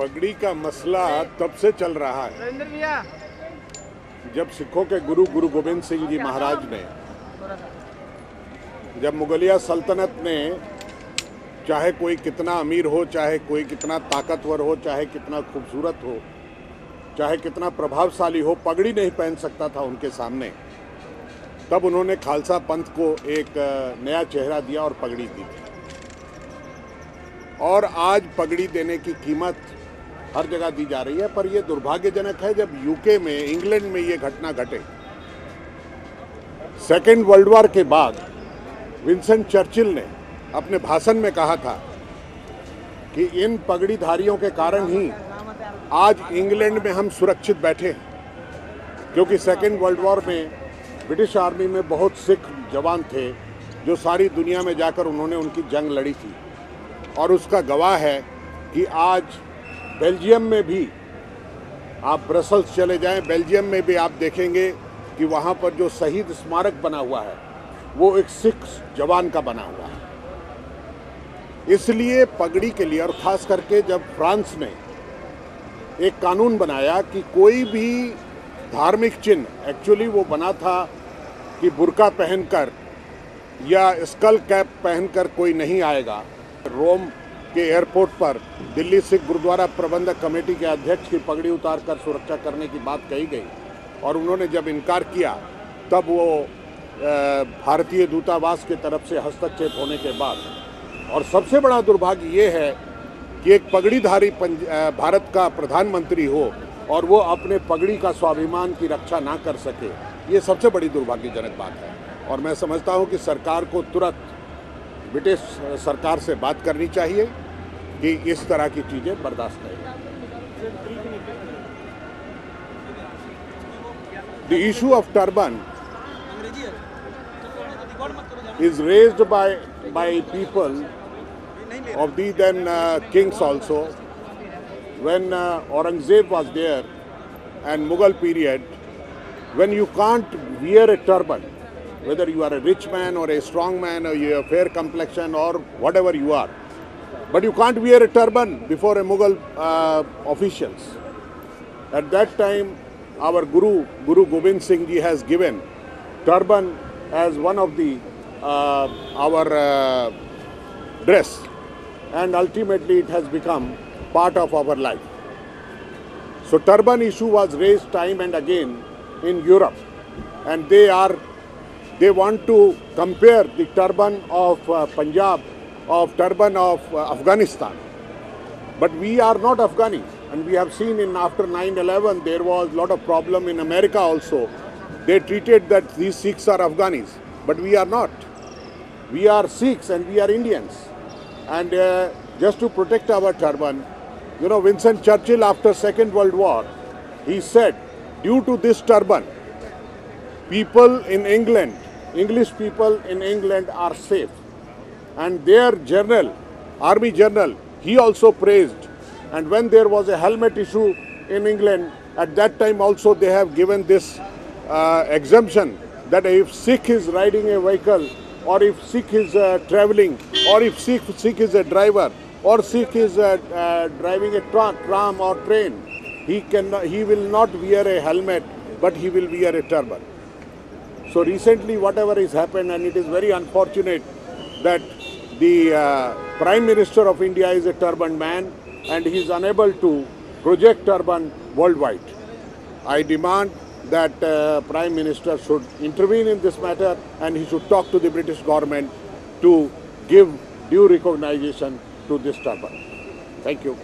पगड़ी का मसला तब से चल रहा है जब सिखों के गुरु गुरु गोविंद सिंह जी महाराज ने, जब मुगलिया सल्तनत ने चाहे कोई कितना अमीर हो, चाहे कोई कितना ताकतवर हो, चाहे कितना खूबसूरत हो, चाहे कितना प्रभावशाली हो, पगड़ी नहीं पहन सकता था उनके सामने। तब उन्होंने खालसा पंथ को एक नया चेहरा दिया और पगड़ी दी थी। और आज पगड़ी देने की कीमत हर जगह दी जा रही है, पर यह दुर्भाग्यजनक है जब यूके में, इंग्लैंड में ये घटना घटे। सेकेंड वर्ल्ड वॉर के बाद विंस्टन चर्चिल ने अपने भाषण में कहा था कि इन पगड़ीधारियों के कारण ही आज इंग्लैंड में हम सुरक्षित बैठे हैं, क्योंकि सेकेंड वर्ल्ड वॉर में ब्रिटिश आर्मी में बहुत सिख जवान थे जो सारी दुनिया में जाकर उन्होंने उनकी जंग लड़ी थी। और उसका गवाह है कि आज बेल्जियम में भी, आप ब्रसल्स चले जाएं, बेल्जियम में भी आप देखेंगे कि वहाँ पर जो शहीद स्मारक बना हुआ है वो एक सिख जवान का बना हुआ है। इसलिए पगड़ी के लिए, और ख़ास करके जब फ्रांस ने एक कानून बनाया कि कोई भी धार्मिक चिन्ह, एक्चुअली वो बना था कि बुर्का पहनकर या स्कल कैप पहनकर कोई नहीं आएगा। रोम के एयरपोर्ट पर दिल्ली सिख गुरुद्वारा प्रबंधक कमेटी के अध्यक्ष की पगड़ी उतारकर सुरक्षा करने की बात कही गई, और उन्होंने जब इनकार किया तब वो भारतीय दूतावास की तरफ से हस्तक्षेप होने के बाद। और सबसे बड़ा दुर्भाग्य ये है कि एक पगड़ीधारी भारत का प्रधानमंत्री हो और वो अपने पगड़ी का स्वाभिमान की रक्षा ना कर सके, ये सबसे बड़ी दुर्भाग्यजनक बात है। और मैं समझता हूँ कि सरकार को तुरंत ब्रिटिश सरकार से बात करनी चाहिए कि इस तरह की चीज़ें बर्दाश्त करें। The issue of turban is raised by people of the then kings also. When Aurangzeb was there and Mughal period, when you can't wear a turban, whether you are a rich man or a strong man or you have fair complexion or whatever you are, but you can't wear a turban before a Mughal officials. At that time, our Guru Gobind Singh Ji has given turban as one of the our dress, and ultimately it has become part of our life. So turban issue was raised time and again in Europe, and they want to compare the turban of Punjab, of turban of Afghanistan. But we are not Afghani, and we have seen after 9/11 there was a lot of problem in America also. They treated that these Sikhs are Afghanis, but we are not. We are Sikhs and we are Indians. And just to protect our turban, you know, Winston Churchill after Second World War, he said, due to this turban, people in England, English people in England are safe. And their general, army general, he also praised. And when there was a helmet issue in England, at that time also they have given this exemption that if Sikh is riding a vehicle, or if Sikh is traveling, or if Sikh is a driver, or Sikh is driving a tram or train, he will not wear a helmet, but he will wear a turban. So recently whatever has happened, and it is very unfortunate that the Prime Minister of India is a turban man and he is unable to project turban worldwide. I demand that Prime Minister should intervene in this matter, and he should talk to the British government to give due recognition to this turban. Thank you.